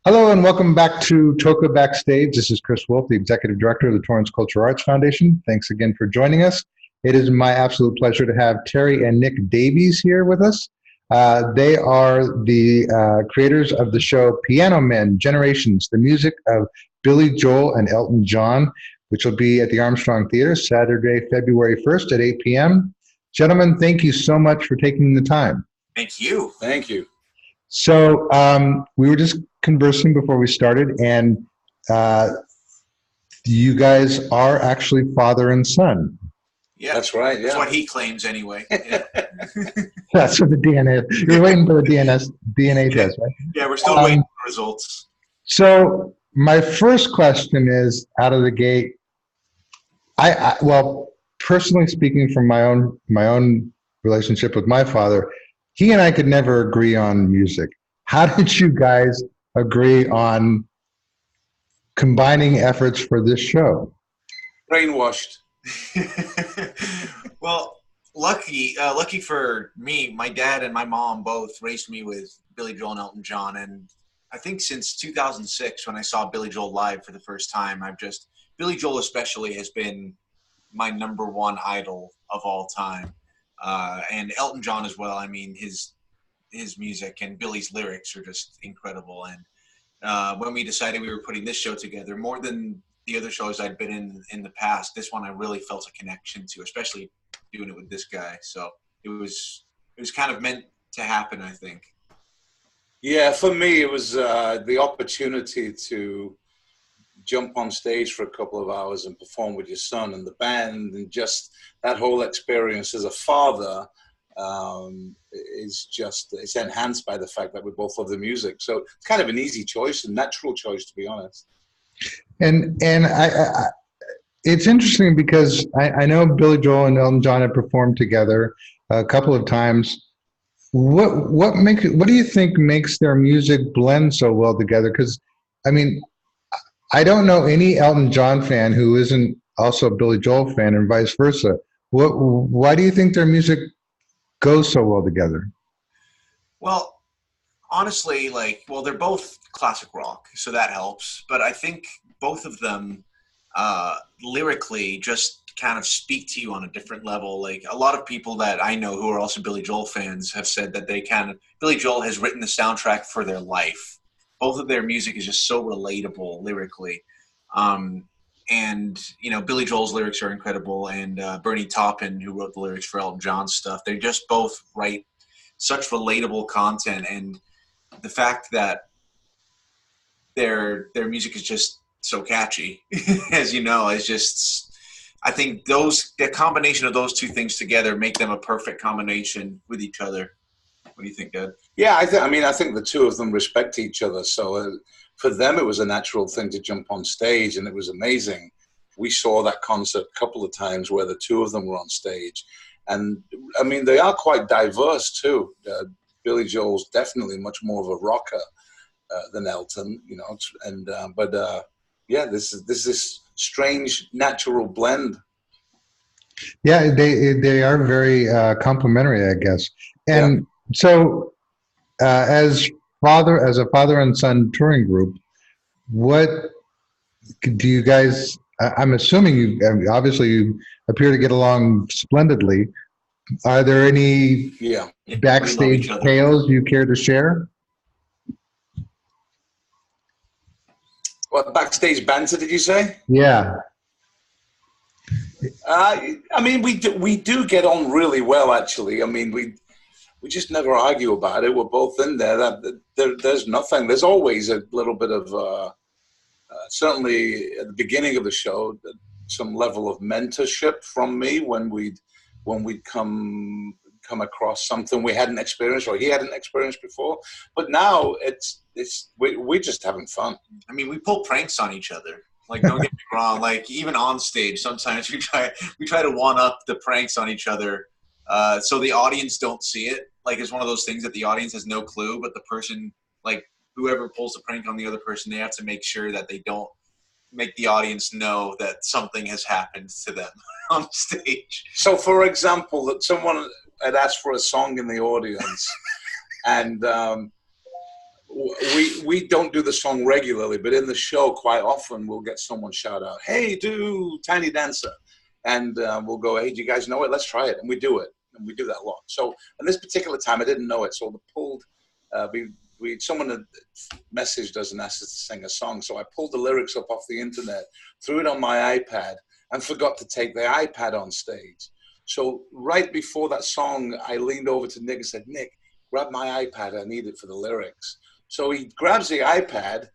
Hello and welcome back to Toca Backstage. This is Chris Wolf, the Executive Director of the Torrance Cultural Arts Foundation. Thanks again for joining us. It is my absolute pleasure to have Terry and Nick Davies here with us. They are the creators of the show Piano Men, Generations, the music of Billy Joel and Elton John, which will be at the Armstrong Theater Saturday, February 1st at 8 p.m. Gentlemen, thank you so much for taking the time. Thank you. Thank you. So we were just conversing before we started, and you guys are actually father and son. Yeah, that's right. Yeah, that's what he claims anyway. Yeah. That's what the DNA. You're waiting for the DNA test, right? Yeah, we're still waiting for results. So my first question is out of the gate. Well, personally speaking, from my own relationship with my father, he and I could never agree on music. How did you guys agree on combining efforts for this show? Brainwashed. Well, lucky for me, my dad and my mom both raised me with Billy Joel and Elton John, and I think since 2006 when I saw Billy Joel live for the first time, Billy Joel especially has been my number one idol of all time. And Elton John as well. I mean, his music and Billy's lyrics are just incredible. And when we decided we were putting this show together, more than the other shows I'd been in the past, this one I really felt a connection to, especially doing it with this guy. So it was kind of meant to happen, I think. Yeah, for me, it was the opportunity to jump on stage for a couple of hours and perform with your son and the band, and just that whole experience as a father it's enhanced by the fact that we both love the music. So it's kind of an easy choice, a natural choice, to be honest. And I it's interesting because I know Billy Joel and Elton John have performed together a couple of times. What do you think makes their music blend so well together? Because I mean, I don't know any Elton John fan who isn't also a Billy Joel fan, and vice versa. Why do you think their music goes so well together? Well, honestly, they're both classic rock, so that helps. But I think both of them lyrically just kind of speak to you on a different level. Like a lot of people that I know who are also Billy Joel fans have said that Billy Joel has written the soundtrack for their life. Both of their music is just so relatable lyrically. And, Billy Joel's lyrics are incredible. And Bernie Taupin, who wrote the lyrics for Elton John's stuff, they just both write such relatable content. And the fact that their music is just so catchy, as you know, is just, I think the combination of those two things together make them a perfect combination with each other. What do you think, Dad? Yeah, I think the two of them respect each other. So for them, it was a natural thing to jump on stage, and it was amazing. We saw that concert a couple of times where the two of them were on stage. And, I mean, they are quite diverse, too. Billy Joel's definitely much more of a rocker than Elton, yeah, this is this strange, natural blend. Yeah, they are very complementary, I guess. And yeah. So, as a father and son touring group, what do you guys? I'm assuming obviously you appear to get along splendidly. Are there any backstage tales you care to share? What, backstage banter, did you say? Yeah. I mean, we do get on really well, actually. I mean, we just never argue about it. We're both in there. There's nothing. There's always a little bit of, certainly at the beginning of the show, some level of mentorship from me when we'd come across something we hadn't experienced or he hadn't experienced before. But now we're just having fun. I mean, we pull pranks on each other. Like, don't get me wrong. Like, even on stage, sometimes we try to one up the pranks on each other, so the audience don't see it. Like, it's one of those things that the audience has no clue, but the person, like, whoever pulls the prank on the other person, they have to make sure that they don't make the audience know that something has happened to them on stage. So, for example, that someone had asked for a song in the audience, and we don't do the song regularly, but in the show, quite often we'll get someone shout out, "Hey, do Tiny Dancer," and we'll go, "Hey, do you guys know it? Let's try it," and we do it, and we do that a lot. So, and this particular time, I didn't know it, so someone had messaged us and asked us to sing a song, so I pulled the lyrics up off the internet, threw it on my iPad, and forgot to take the iPad on stage. So right before that song, I leaned over to Nick and said, "Nick, grab my iPad. I need it for the lyrics." So he grabs the iPad,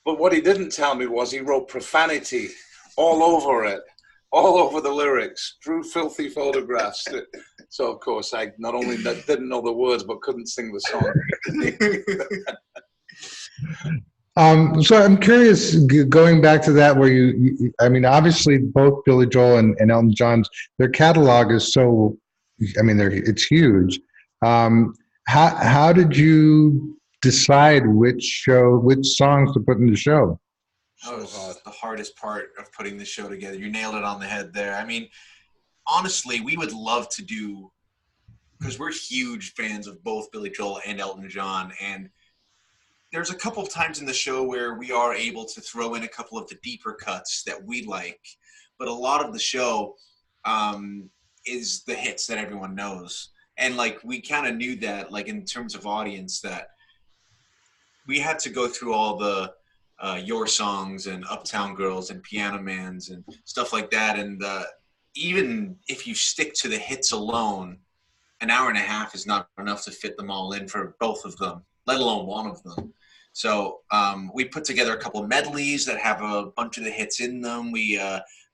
but what he didn't tell me was he wrote profanity all over it, all over the lyrics, drew filthy photographs. So, of course, I not only didn't know the words, but couldn't sing the song. So I'm curious, going back to that, where I mean, obviously both Billy Joel and Elton John's, their catalog is so, I mean, it's huge. How did you decide which songs to put in the show? That was the hardest part of putting the show together. You nailed it on the head there. I mean, honestly, we would love to do, because we're huge fans of both Billy Joel and Elton John, and there's a couple of times in the show where we are able to throw in a couple of the deeper cuts that we like, but a lot of the show is the hits that everyone knows. And like, we kind of knew that, like, in terms of audience, that we had to go through all the Your Songs and Uptown Girls and Piano Mans and stuff like that. And even if you stick to the hits alone, an hour and a half is not enough to fit them all in for both of them, let alone one of them. So we put together a couple of medleys that have a bunch of the hits in them. We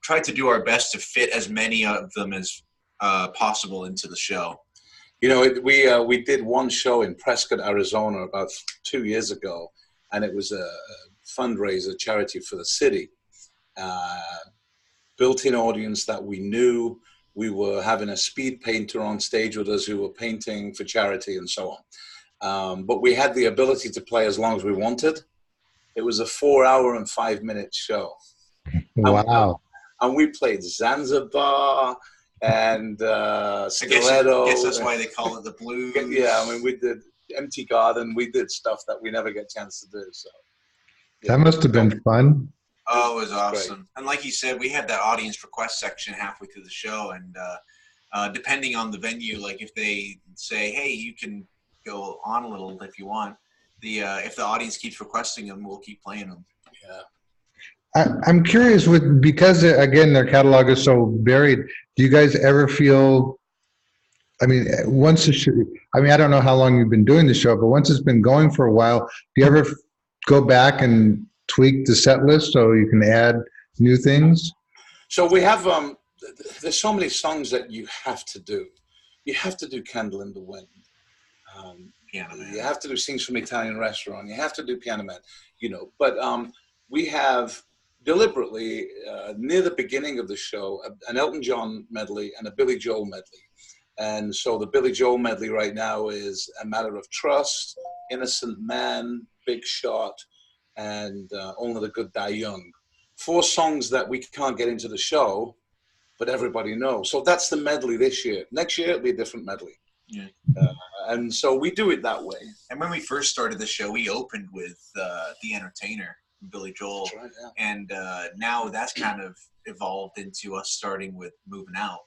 tried to do our best to fit as many of them as possible into the show. You know, we did one show in Prescott, Arizona about 2 years ago, and it was a fundraiser charity for the city. Built-in audience that we knew. We were having a speed painter on stage with us who were painting for charity and so on. But we had the ability to play as long as we wanted. It was a 4-hour and 5-minute show. Wow. And we played Zanzibar and Stiletto. I guess that's why they call it the blues. Yeah, I mean, we did Empty Garden. We did stuff that we never get a chance to do. So that must have been fun. Oh, it was awesome. Great. And like you said, we had that audience request section halfway through the show. And depending on the venue, like if they say, hey, you can go on a little if you want, if the audience keeps requesting them, we'll keep playing them. Yeah. I'm curious, because again, their catalog is so varied, do you guys ever feel, I mean, I don't know how long you've been doing the show, but once it's been going for a while, do you ever go back and tweak the set list so you can add new things? So we have, there's so many songs that you have to do. You have to do Candle in the Wind. You have to do Scenes from an Italian Restaurant. You have to do Piano Man, you know. But we have deliberately, near the beginning of the show, an Elton John medley and a Billy Joel medley. And so the Billy Joel medley right now is A Matter of Trust, Innocent Man, Big Shot, and Only the Good Die Young. 4 songs that we can't get into the show, but everybody knows. So that's the medley this year. Next year, it'll be a different medley. Yeah. And so we do it that way. And when we first started the show, we opened with The Entertainer, Billy Joel. That's right, yeah. And now that's kind of evolved into us starting with Moving Out.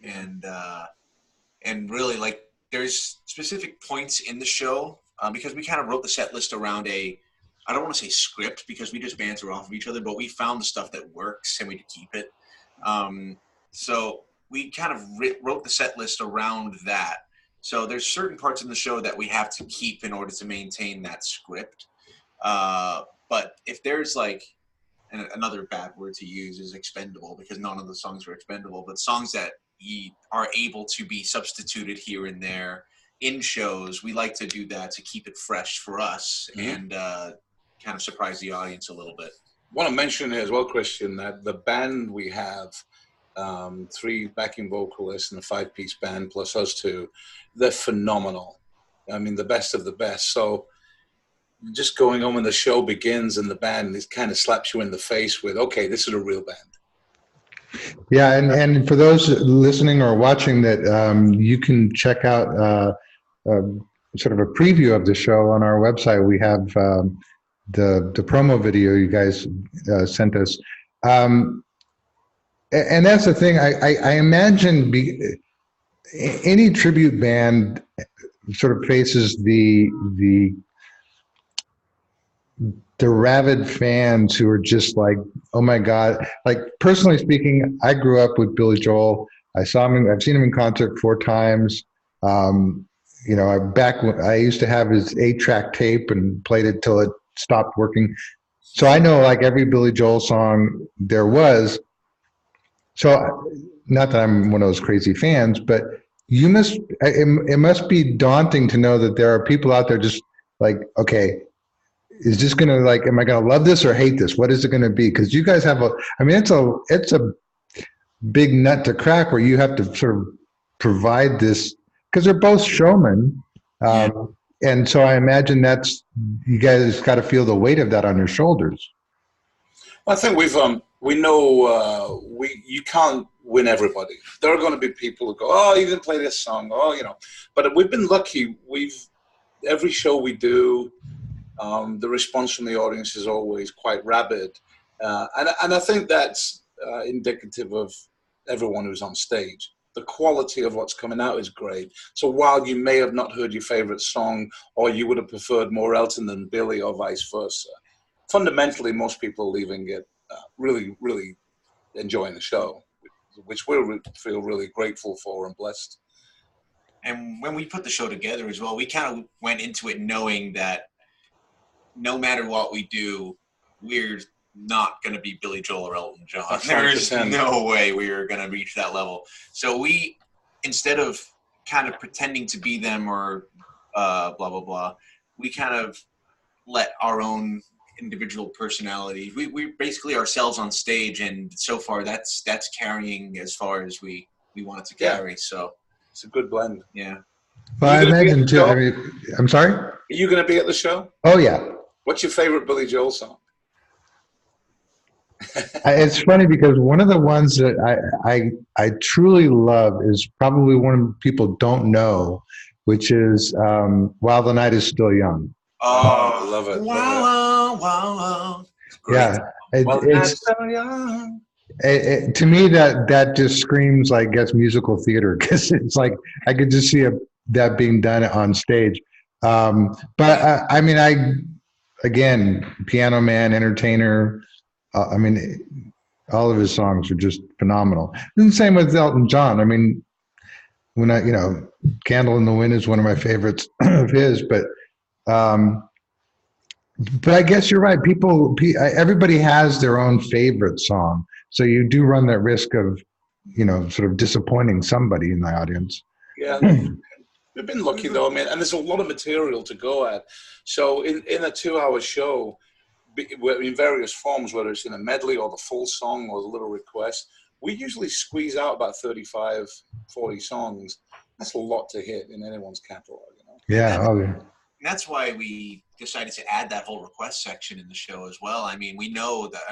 And really, like, there's specific points in the show because we kind of wrote the set list around I don't want to say script because we just banter off of each other, but we found the stuff that works and we keep it. So we kind of wrote the set list around that. So there's certain parts in the show that we have to keep in order to maintain that script. But if there's like, and another bad word to use is expendable because none of the songs are expendable, but songs that are able to be substituted here and there in shows, we like to do that to keep it fresh for us and kind of surprise the audience a little bit. I want to mention here as well, Christian, that the band we have, 3 backing vocalists and a 5-piece band plus us 2, they're phenomenal. I mean, the best of the best. So just going on when the show begins and the band, it kind of slaps you in the face with, okay, this is a real band. Yeah, and for those listening or watching that, you can check out sort of a preview of the show on our website. We have the promo video you guys sent us. And that's the thing. I imagine any tribute band sort of faces the rabid fans who are just like, oh my God. Like, personally speaking, I grew up with Billy Joel. I've seen him in concert 4 times. You know, I used to have his 8-track tape and played it till it stopped working. So I know like every Billy Joel song there was. So not that I'm one of those crazy fans, but it must be daunting to know that there are people out there just like, okay, is this going to like, am I going to love this or hate this? What is it going to be? Because you guys have it's a big nut to crack where you have to sort of provide this, because they're both showmen. And so I imagine you guys got to feel the weight of that on your shoulders. I think we know you can't win everybody. There are going to be people who go, oh, you didn't play this song, oh, you know. But we've been lucky. Every show we do, the response from the audience is always quite rabid, and I think that's indicative of everyone who's on stage. The quality of what's coming out is great. So while you may have not heard your favorite song, or you would have preferred more Elton than Billy, or vice versa, fundamentally, most people are leaving it really, really enjoying the show, which we feel really grateful for and blessed. And when we put the show together as well, we kind of went into it knowing that no matter what we do, we're not going to be Billy Joel or Elton John. There's no way we are going to reach that level. So we, instead of kind of pretending to be them or blah, blah, blah, we kind of let our own individual personality. We basically ourselves on stage, and so far that's carrying as far as we want it to carry. So it's a good blend. Yeah. Well, I imagine too. I mean, I'm sorry? Are you going to be at the show? Oh, yeah. What's your favorite Billy Joel song? It's funny because one of the ones that I truly love is probably one people don't know, which is While the Night is Still Young. Oh, I love it. Wow. Yeah. To me, that just screams like gets musical theater, because it's like I could just see that being done on stage. But I mean, again, piano man, entertainer. I mean, all of his songs are just phenomenal. And the same with Elton John. I mean, Candle in the Wind is one of my favorites of his, but I guess you're right. Everybody has their own favorite song. So you do run that risk of, sort of disappointing somebody in the audience. Yeah. We've been lucky though. I mean, and there's a lot of material to go at. So in a 2-hour show, in various forms, whether it's in a medley or the full song or the little request, we usually squeeze out about 35, 40 songs. That's a lot to hit in anyone's catalog. Yeah. And that's why we decided to add that whole request section in the show as well. I mean, we know that,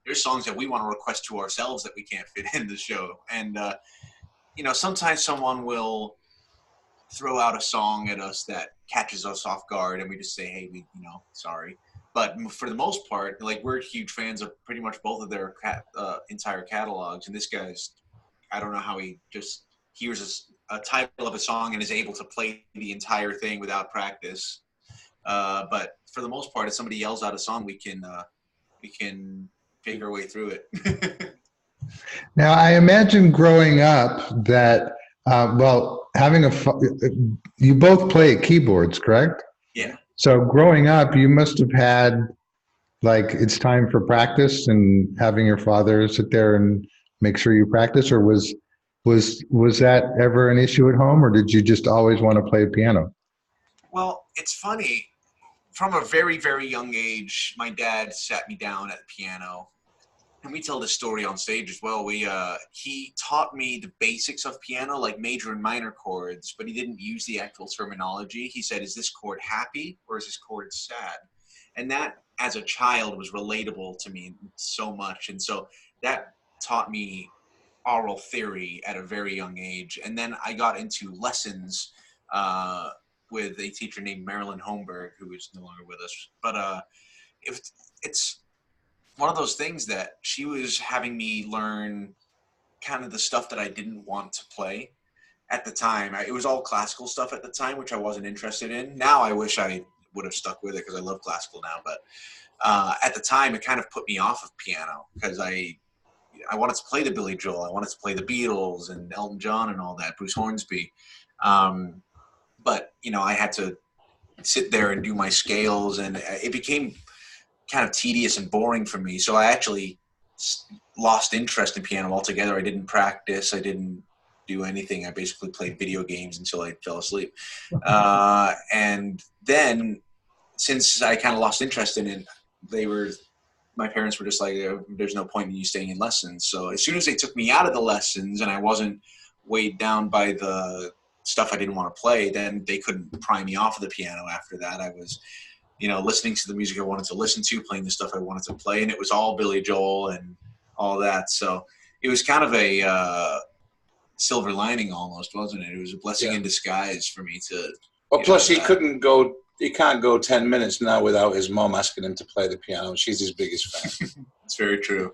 there's songs that we want to request to ourselves that we can't fit in the show. And, sometimes someone will throw out a song at us that catches us off guard, and we just say, hey, sorry. But for the most part, like, we're huge fans of pretty much both of their entire catalogs. And this guy's, I don't know how he just hears a title of a song and is able to play the entire thing without practice. But for the most part, if somebody yells out a song, we can figure our way through it. Now, I imagine growing up that, you both play keyboards, correct? Yeah. So growing up, you must have had, like, it's time for practice, and having your father sit there and make sure you practice, or was that ever an issue at home, or did you just always want to play piano? Well, it's funny. From a very, very young age, my dad sat me down at the piano, and we tell this story on stage as well. He taught me the basics of piano, like major and minor chords, but he didn't use the actual terminology. He said, is this chord happy or is this chord sad? And that, as a child, was relatable to me so much. And so that taught me aural theory at a very young age. And then I got into lessons with a teacher named Marilyn Holmberg, who is no longer with us. But it's one of those things that she was having me learn kind of the stuff that I didn't want to play at the time. It was all classical stuff at the time, which I wasn't interested in. Now I wish I would have stuck with it because I love classical now. But at the time, it kind of put me off of piano because I wanted to play the Billy Joel. I wanted to play the Beatles and Elton John and all that, Bruce Hornsby. But, you know, I had to sit there and do my scales, and it became kind of tedious and boring for me. So I actually lost interest in piano altogether. I didn't practice. I didn't do anything. I basically played video games until I fell asleep. And then since I kind of lost interest in it, my parents were just like, there's no point in you staying in lessons. So as soon as they took me out of the lessons and I wasn't weighed down by the stuff I didn't want to play, then they couldn't pry me off of the piano after that. I was, you know, listening to the music I wanted to listen to, playing the stuff I wanted to play, and it was all Billy Joel and all that. So it was kind of a silver lining almost, wasn't it? It was a blessing in disguise for me to. Well, plus he can't go 10 minutes now without his mom asking him to play the piano. She's his biggest fan. It's very true.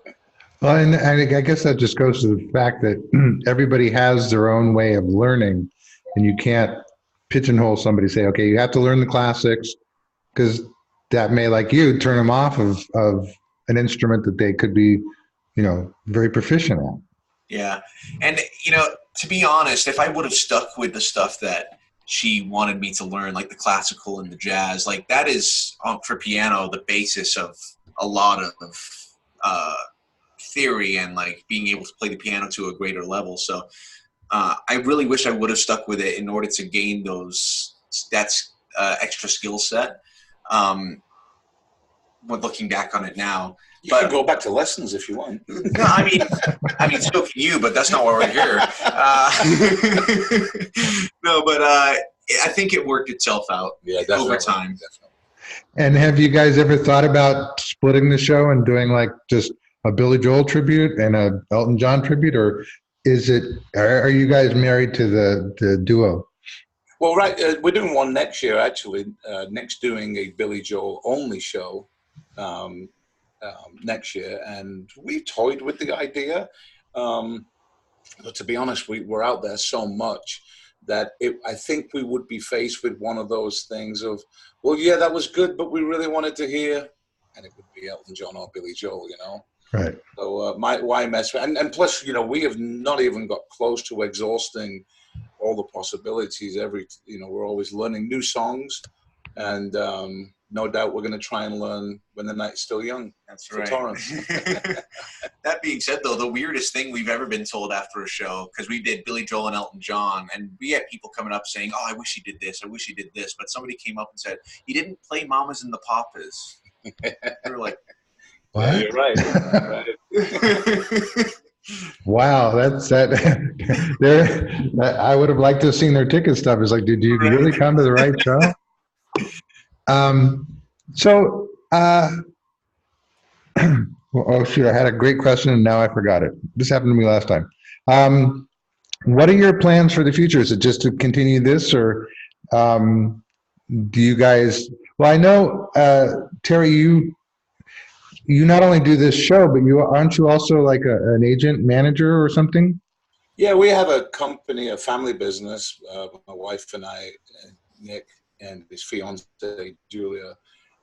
Well, and I guess that just goes to the fact that everybody has their own way of learning, and you can't pigeonhole somebody, say, okay, you have to learn the classics, because that may, like you, turn them off of an instrument that they could be, you know, very proficient at. Yeah. And, you know, to be honest, if I would have stuck with the stuff that she wanted me to learn, like the classical and the jazz, like that is, for piano, the basis of a lot of theory and like being able to play the piano to a greater level. So I really wish I would have stuck with it in order to gain that's extra skill set. When looking back on it now, you can go back to lessons if you want. No, I mean, so can you, but that's not why we're here. No, but I think it worked itself out over time. Definitely. And have you guys ever thought about splitting the show and doing like just a Billy Joel tribute and a Elton John tribute, or are you guys married to the duo? Well, right, we're doing one next year, actually. Next doing a Billy Joel only show next year, and we toyed with the idea. But to be honest, we're out there so much that I think we would be faced with one of those things of, well, yeah, that was good, but we really wanted to hear, and it would be Elton John or Billy Joel, you know? Right. So why mess with, and plus, you know, we have not even got close to exhausting all the possibilities. We're always learning new songs, and no doubt we're going to try and learn When the Night's Still Young. That's right. Torrance. That being said, though, the weirdest thing we've ever been told after a show, because we did Billy Joel and Elton John, and we had people coming up saying, oh, I wish he did this, I wish he did this, but somebody came up and said, he didn't play Mamas and the Papas. We were like, what? Yeah, you're right. Wow, that's that. I would have liked to have seen their ticket stuff. It's like, did you really come to the right show? Oh shoot, I had a great question and now I forgot it. This happened to me last time. What are your plans for the future? Is it just to continue this, or do you guys? Well, I know Terry, you not only do this show, but aren't you also like an agent, manager, or something? Yeah, we have a company, a family business. My wife and I, Nick, and his fiance Julia,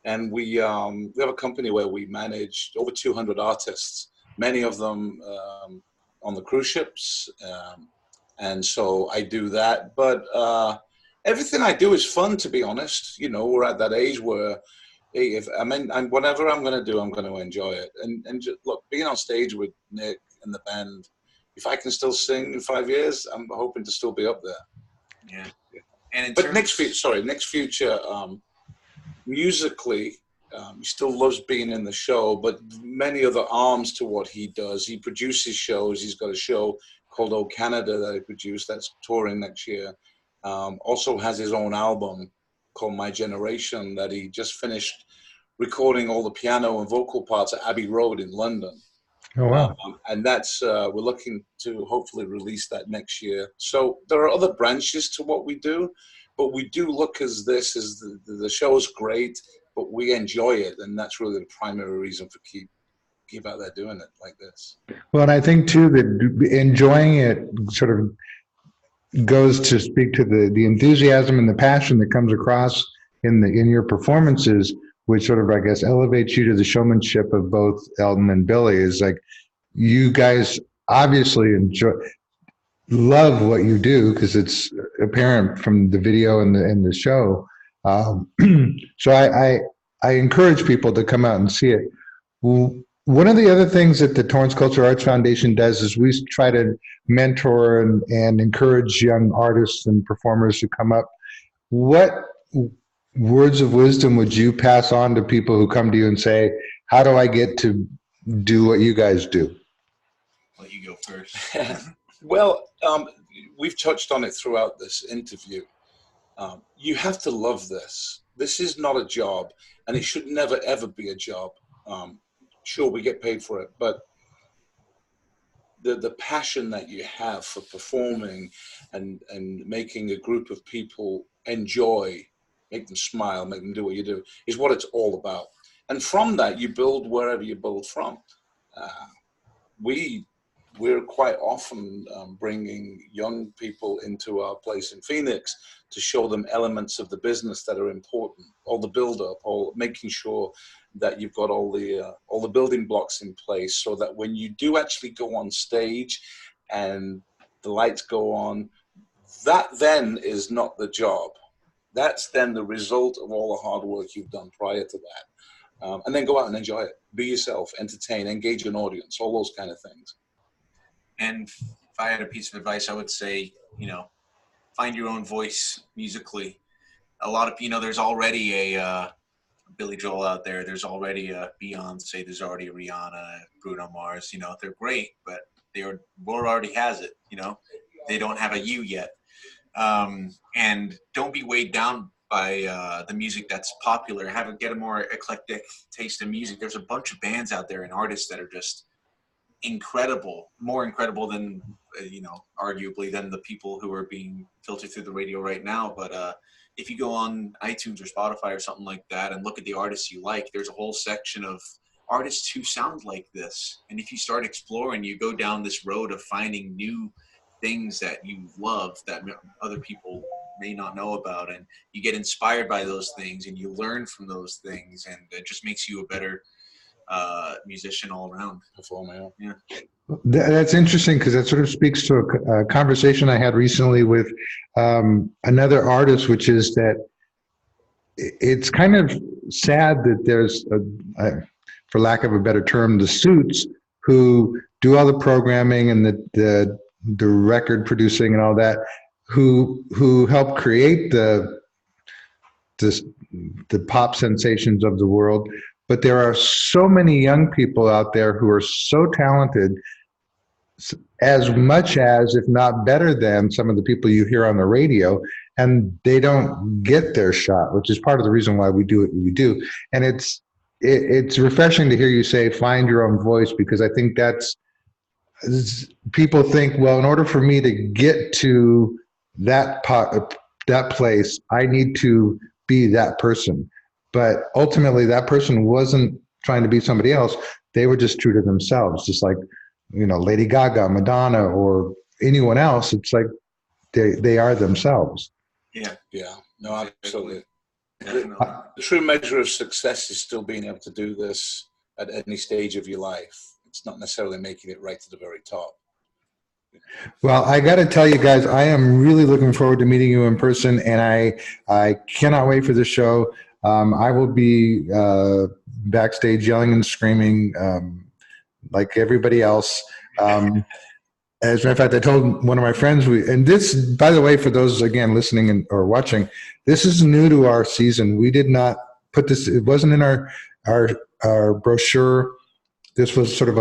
and we have a company where we manage over 200 artists, many of them on the cruise ships, and so I do that. But everything I do is fun, to be honest. You know, we're at that age where, hey, whatever I'm going to do, I'm going to enjoy it. And just, look, being on stage with Nick and the band, if I can still sing in 5 years, I'm hoping to still be up there. Yeah. And next future, musically, he still loves being in the show, but many other arms to what he does. He produces shows. He's got a show called Oh Canada that he produced that's touring next year. Also has his own album called My Generation that he just finished recording all the piano and vocal parts at Abbey Road in London. Oh, wow. And that's, we're looking to hopefully release that next year. So there are other branches to what we do, but we do look as this as the show's great, but we enjoy it, and that's really the primary reason for keep out there doing it like this. Well, and I think too that enjoying it sort of goes to speak to the enthusiasm and the passion that comes across in your performances, which sort of, I guess, elevates you to the showmanship of both Elton and Billy. Is like, you guys obviously love what you do, because it's apparent from the video and the show. So I encourage people to come out and see it. One of the other things that the Torrance Cultural Arts Foundation does is we try to mentor and encourage young artists and performers to come up. What words of wisdom would you pass on to people who come to you and say, how do I get to do what you guys do? Let you go first. Well, we've touched on it throughout this interview. You have to love this. This is not a job, and it should never, ever be a job. Sure, we get paid for it, but the passion that you have for performing and making a group of people enjoy, make them smile, make them do what you do, is what it's all about. And from that, you build wherever you build from. We're quite often bringing young people into our place in Phoenix to show them elements of the business that are important, all the build-up, all making sure that you've got all the building blocks in place, so that when you do actually go on stage and the lights go on, that then is not the job. That's then the result of all the hard work you've done prior to that. And then go out and enjoy it. Be yourself, entertain, engage an audience, all those kind of things. And if I had a piece of advice, I would say, find your own voice musically. A lot of, there's already a Billy Joel out there. There's already a Beyonce. There's already a Rihanna, Bruno Mars. They're great, but the world already has it. They don't have a you yet. And don't be weighed down by the music that's popular. Get a more eclectic taste in music. There's a bunch of bands out there and artists that are just incredible, more incredible than arguably than the people who are being filtered through the radio right now. But if you go on iTunes or Spotify or something like that and look at the artists you like, there's a whole section of artists who sound like this. And if you start exploring, you go down this road of finding new things that you love that other people may not know about, and you get inspired by those things and you learn from those things, and it just makes you a better musician all around. Performer. Yeah. That's interesting, because that sort of speaks to a conversation I had recently with another artist, which is that it's kind of sad that there's, for lack of a better term, the suits who do all the programming and the record producing and all that, who help create the pop sensations of the world. But there are so many young people out there who are so talented, as much as, if not better than, some of the people you hear on the radio, and they don't get their shot, which is part of the reason why we do what we do. And it's refreshing to hear you say, find your own voice, because I think people think, well, in order for me to get to that place, I need to be that person. But ultimately, that person wasn't trying to be somebody else. They were just true to themselves, just like, Lady Gaga, Madonna, or anyone else. It's like they are themselves. Yeah. Yeah. No, absolutely. The true measure of success is still being able to do this at any stage of your life. It's not necessarily making it right to the very top. Well, I got to tell you guys, I am really looking forward to meeting you in person, and I cannot wait for the show. I will be backstage yelling and screaming like everybody else. As a matter of fact, I told one of my friends, and this, by the way, for those, again, listening or watching, this is new to our season. We did not put this, it wasn't in our brochure. This was sort of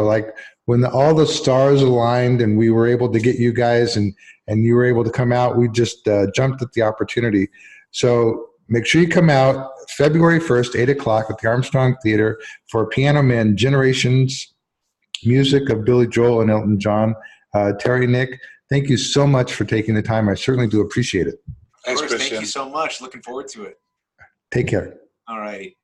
when all the stars aligned and we were able to get you guys and you were able to come out, we just jumped at the opportunity. So make sure you come out February 1st, 8 o'clock at the Armstrong Theater for Piano Men, Generations, music of Billy Joel and Elton John. Terry, Nick, thank you so much for taking the time. I certainly do appreciate it. Thanks, Of course, Christian. thank you so much. Looking forward to it. Take care. All right.